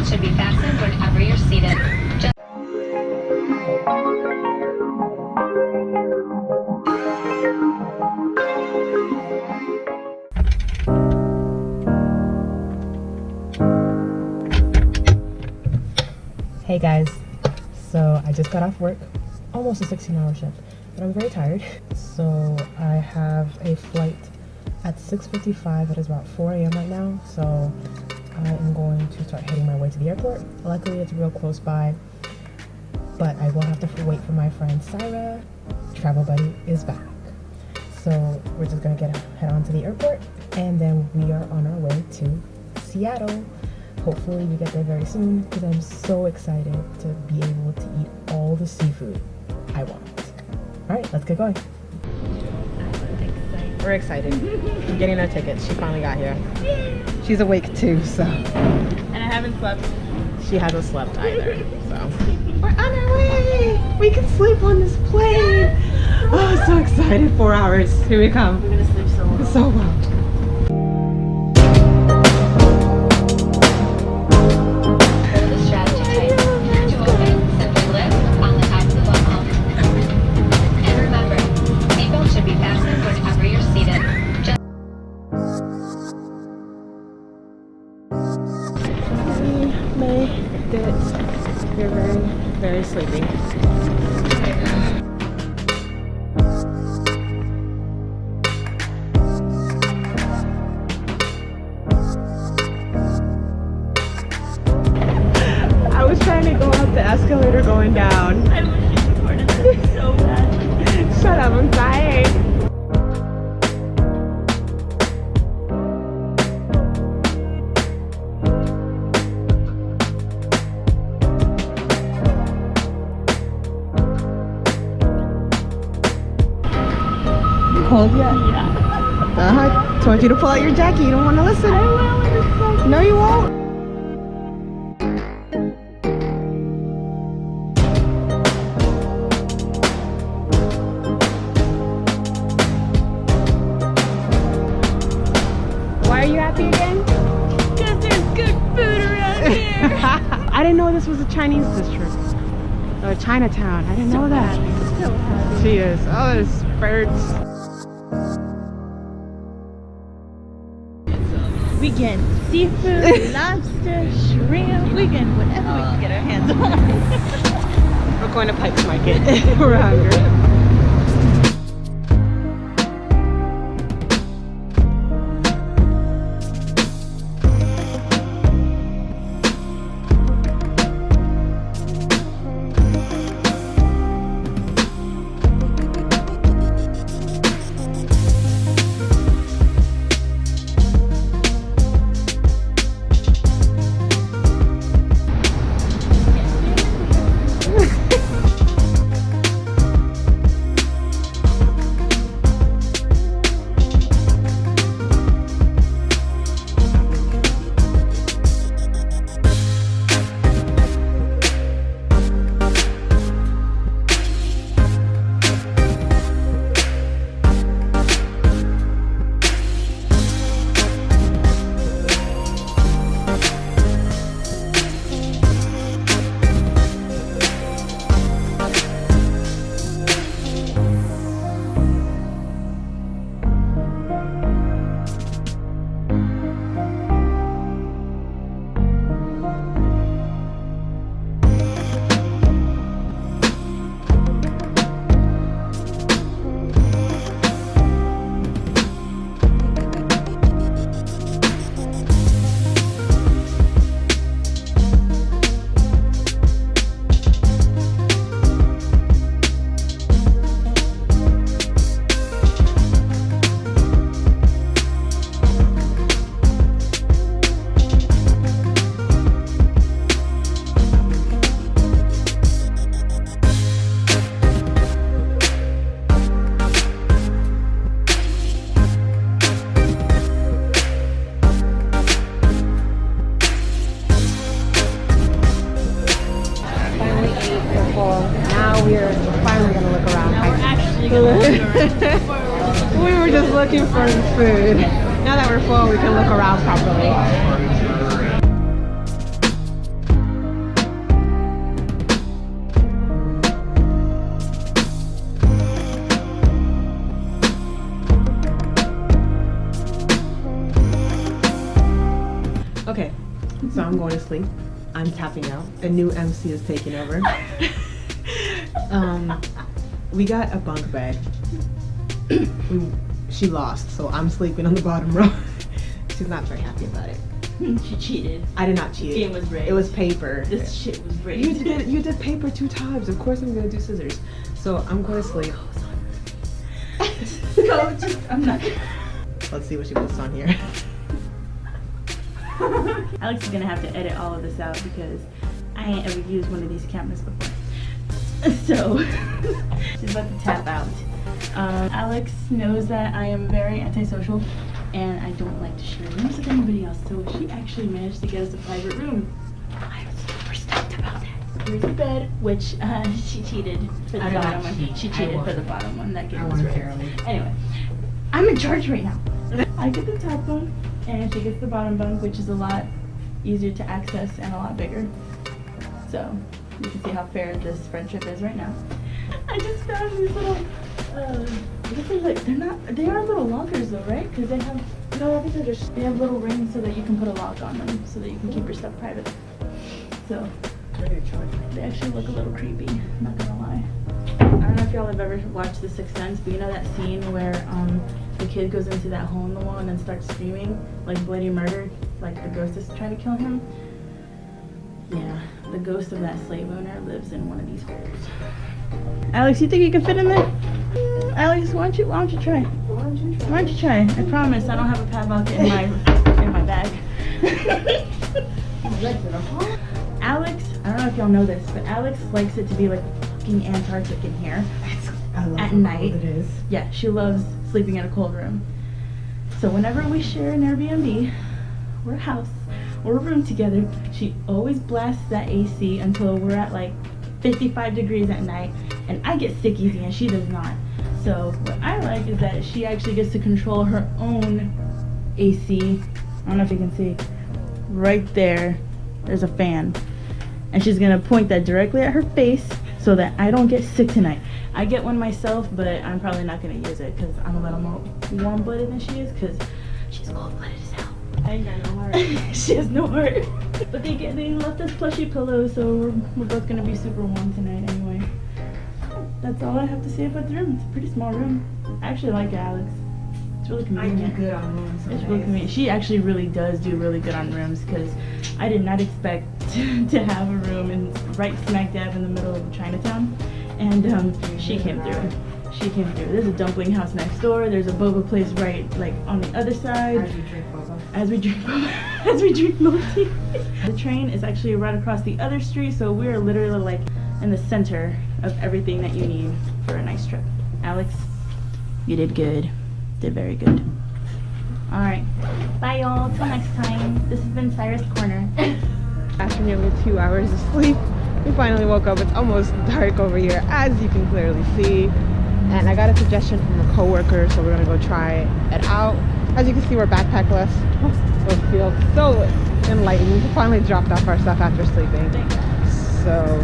Seatbelt should be fastened whenever you're seated. Hey guys, so I just got off work, almost a 16-hour shift, but I'm very tired. So I have a flight at 6:55. It is about 4 a.m. right now, so I am going to start heading my way to the airport. Luckily it's real close by, but I will have to wait for my friend Sarah. Travel buddy is back. So we're just gonna head on to the airport, and then we are on our way to Seattle. Hopefully we get there very soon, because I'm so excited to be able to eat all the seafood I want. All right, let's get going. We're excited. We're getting our tickets. She finally got here. She's awake too, so. And I haven't slept. She hasn't slept either, so. We're on our way! We can sleep on this plane! Oh, so excited. 4 hours. Here we come. We're gonna sleep so well. So well. You're very, very sleepy. I was trying to go up the escalator going down. I wish you recorded this so bad. Shut up, I'm dying. Cold yet? Yeah. Told you to pull out your jacket. You don't want to listen. I will in a second. No, you won't. Why are you happy again? Because there's good food around here. I didn't know this was a Chinese district. Or Chinatown. I didn't know that. So happy. She is. Oh, there's birds. We get seafood, lobster, shrimp. We get whatever we can get our hands on. We're going to Pike's Market. We're hungry. We were just looking for food. Now that we're full, we can look around properly. So I'm going to sleep. I'm tapping out. A new MC is taking over. We got a bunk bed. She lost, so I'm sleeping on the bottom row. She's not very happy about it. She cheated. I did not cheat. This game was rigged. It was paper. This shit was rigged. You did paper 2 times. Of course I'm gonna do scissors. So I'm going to sleep. I'm not. Let's see what she puts on here. Alex is gonna have to edit all of this out because I ain't ever used one of these cameras before. So she's about to tap out. Alex knows that I am very antisocial and I don't like to share rooms with anybody else, so she actually managed to get us a private room. I'm super stoked about that. Here's the bed, which she cheated for the bottom one. She cheated for the bottom one. That game was rigged. Anyway, I'm in charge right now. I get the top bunk and she gets the bottom bunk, which is a lot easier to access and a lot bigger. So you can see how fair this friendship is right now. I just found these little, they are little lockers though, right? Because they have, no, I think they have little rings so that you can put a lock on them so that you can keep your stuff private. So they actually look a little creepy, not gonna lie. I don't know if y'all have ever watched The Sixth Sense, but you know that scene where the kid goes into that hole in the wall and then starts screaming like bloody murder, like the ghost is trying to kill him? Yeah, the ghost of that slave owner lives in one of these holes. Alex, you think you can fit in there? Alex, why don't you try? Why don't you try? I promise I don't have a padlock in my bag. Alex, I don't know if y'all know this, but Alex likes it to be like fucking Antarctic in here at night. It is. Yeah, she loves sleeping in a cold room. So whenever we share an Airbnb or a house or a room together, she always blasts that AC until we're at like 55 degrees at night, and I get sick easy and she does not. So what I like is that she actually gets to control her own AC. I don't know if you can see. Right there, there's a fan. And she's gonna point that directly at her face so that I don't get sick tonight. I get one myself, but I'm probably not gonna use it because I'm a little more warm-blooded than she is, because she's cold-blooded as hell. I ain't got no heart. She has no heart. But they left us plushy pillows, so we're both gonna be super warm tonight anyway. That's all I have to say about the room. It's a pretty small room. I actually like it, Alex. It's really convenient. I do good on rooms. It's really convenient. She actually really does do really good on rooms, because I did not expect to have a room right smack dab in the middle of Chinatown, and she came through. She came through. There's a dumpling house next door. There's a boba place right like on the other side. As we drink boba. As we drink boba. As we drink boba tea. The train is actually right across the other street, so we're literally like in the center of everything that you need for a nice trip. Alex, you did good. Did very good. All right. Bye, y'all. Till next time. This has been Cyrus Corner. After nearly 2 hours of sleep, we finally woke up. It's almost dark over here, as you can clearly see. And I got a suggestion from a coworker, so we're gonna go try it out. As you can see, we're backpackless. It feels so enlightening. We finally dropped off our stuff after sleeping. So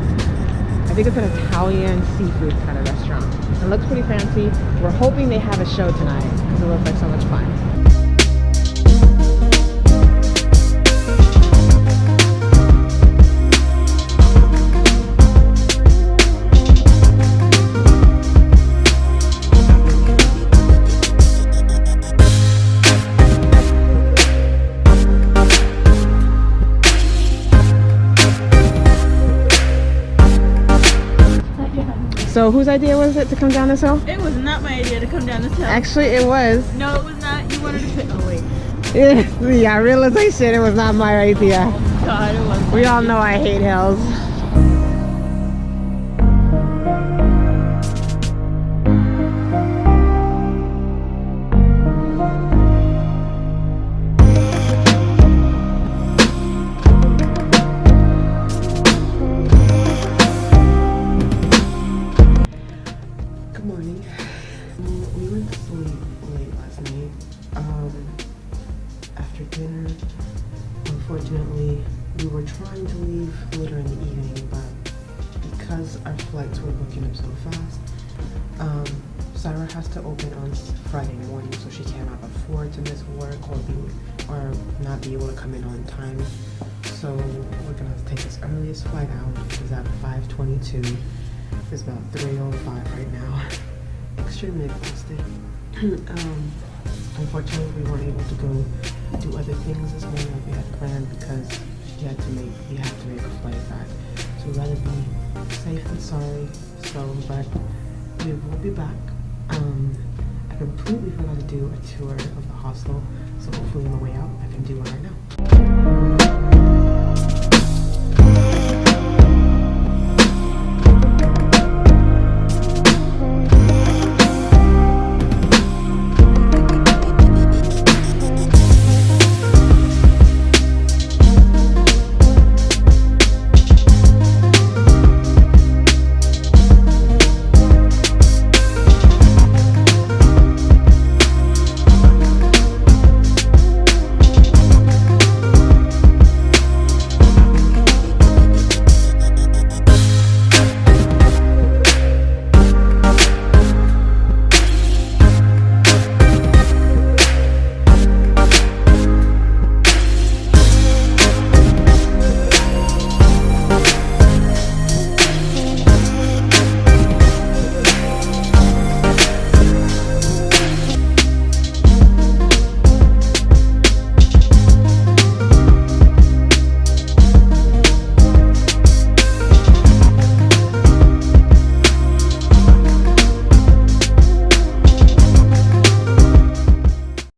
I think it's an Italian seafood kind of restaurant. It looks pretty fancy. We're hoping they have a show tonight because it looks like so much fun. So whose idea was it to come down this hill? It was not my idea to come down this hill. Actually, it was. No, it was not. You wanted to fit. Oh, wait. Yeah, realization, it was not my idea. Oh, God, it was. We all know I hate hills. Unfortunately, we were trying to leave later in the evening, but because our flights were booking up so fast, Sarah has to open on Friday morning, so she cannot afford to miss work or not be able to come in on time. So we're gonna take this earliest flight out, which is at 5:22. It's about 3:05 right now. Extremely exhausted. Unfortunately, we weren't able to go do other things this morning like we had planned because we had to make a flight back. So we'd rather be safe than sorry. So, but we will be back. I completely forgot to do a tour of the hostel, so hopefully on the way out I can do one right now.